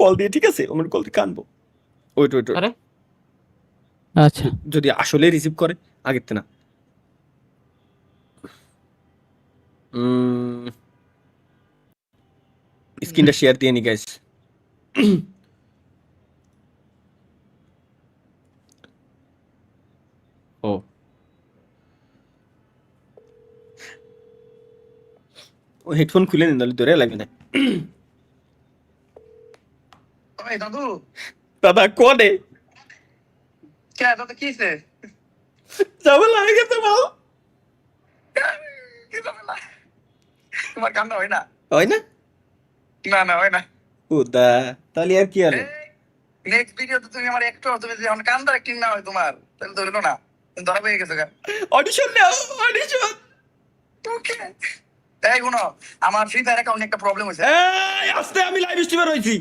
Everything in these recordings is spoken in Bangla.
কল দিয়ে, ঠিক আছে? আমার কল দিয়ে কানবো। ওয়েট ওয়েট আরে আচ্ছা যদি আসলে রিসিভ করে আগের না। স্ক্রিনটা শেয়ার দিয়ে নি গাইস। ও ও হেডফোন খুলে নিন, তাহলে ধরে লাগবে না। ওই দাদু দাদা কোনে কে দাদু কিছে ঝামেলা হয়ে গেছে বল। কি ঝামেলা? তোমার কান্না হয় না? হয় না? না না হয় না। দা তাহলে আর কি হলো? নেক্সট ভিডিওতে তুমি আমার একটু তুমি যে আমার কান্দার অ্যাক্টিং না হয় তোমার, তাহলে ধরলো না, ধরা পেয়ে গেছো গা। অডিশন নাও, অডিশন। ওকে এই শুনো, আমার ফ্রি ফায়ার অ্যাকাউন্টে একটা প্রবলেম হয়েছে। এই আস্তে, আমি লাইভ স্ট্রিমার হইছি।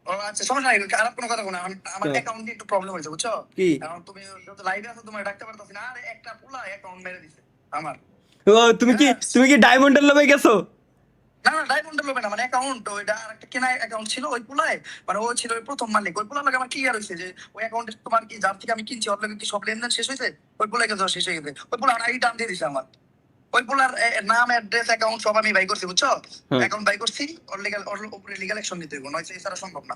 ও আচ্ছা সমস্যা নাই, খারাপ কোনো কথা না। আমার অ্যাকাউন্টে একটু প্রবলেম হয়েছে বুঝছো? কি? কারণ তুমি যত লাইভে আছো তোমার ডাকতে পারতাছি না, আর একটা পুলা অ্যাকাউন্ট মেরে দিছে আমার। ও তুমি কি ডায়মন্ডের লোভে গেছো? না না ডায়মন্ডের লোভে না, মানে অ্যাকাউন্ট ওইটা আর একটা কেনা অ্যাকাউন্ট ছিল ওই পুলায়, মানে ও ছিল ওই প্রথম মালিক। ওই পুলার লাগে আমার ক্লিয়ার হয়েছে যে ওই অ্যাকাউন্টে তোমার কি যার থেকে আমি কিনছি ওর লাগে কি সব লেনদেন শেষ হয়েছে, ওই পুলায় গেছে শেষ হয়ে গেছে। ওই পুলার আইডি টান দিয়ে দিছে আমার। ওই পুলার নাম অ্যাড্রেস অ্যাকাউন্ট সব আমি বাই করছি বুঝছো? অ্যাকাউন্ট বাই করছি, ওর লিগ্যাল ওর উপরে লিগ্যাল অ্যাকশন নিতে হবে, নয়তো এছাড়া সম্ভব না।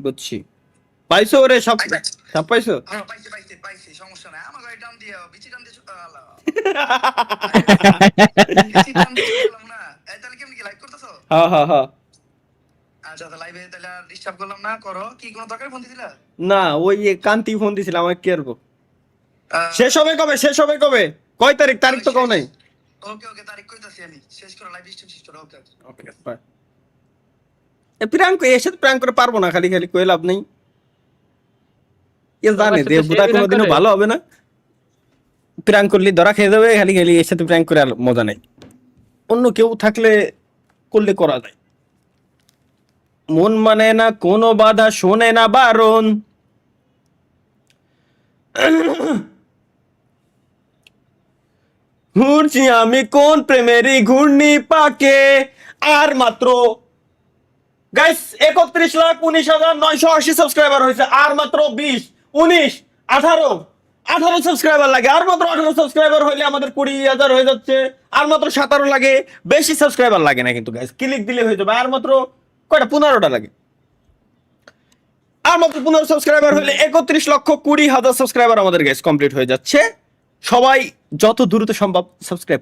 বুঝছি। পাইছো ওরে সব? সব পাইছো? হ্যাঁ পাইছি পাইছি পাইছি, সমস্যা নাই। আমার গাড়ি টান দিয়ে বিচি টান দিয়ে আলা বিচি টান দিয়ে চলাম না। এই তাহলে কেমন কি লাইভ করতেছো? হ্যাঁ হ্যাঁ হ্যাঁ। আচ্ছা তো লাইভে তাহলে আর ডিস্টার্ব করলাম না, করো। কি কোনো দরকার ফোন দিছিলা? না, ওই কান্তি ফোন দিছিল আমাকে, কি করবো? শেষ হবে কবে? শেষ হবে কবে? কয় তারিখ? তারিখ তো কও নাই। ওকে ওকে তারিখ কইতাছি আমি, শেষ করো লাইভ স্ট্রিম শেষ করো। ওকে ওকে বাই। প্র্যাঙ্ক এর সাথে প্র্যাঙ্ক করে পারবো না, খালি খালি কই লাভ নেই। এ জানে দেবদা কোনোদিনও ভালো হবে না। প্র্যাঙ্ক করলে ধরা খেয়ে যাবে, খালি খালি এর সাথে প্র্যাঙ্ক করে আর মজা নেই। অন্য কেউ থাকলে করলে করা যায়। মন মানে না কোনো বাধা, শোনে না বারণ। ঘুরছি আমি কোন প্রেমেরই ঘূর্ণি পাকে। আর মাত্র গাইস 31,19,980 সাবস্ক্রাইবার হয়েছে। আর মাত্র 20, 19, 18 সাবস্ক্রাইবার লাগে। আর মাত্র 18 সাবস্ক্রাইবার হইলে আমাদের 20,000 হয়ে যাচ্ছে। আর মাত্র 17 লাগে। বেশি সাবস্ক্রাইবার লাগে না কিন্তু গাইস, ক্লিক দিলে হয়ে যাবে। আর মাত্র কয়টা? 15টা লাগে। আর মাত্র 15 সাবস্ক্রাইবার হইলে 31,20,000 সাবস্ক্রাইবার আমাদের গাইস কমপ্লিট হয়ে যাচ্ছে। সবাই যত দ্রুত সম্ভব সাবস্ক্রাইব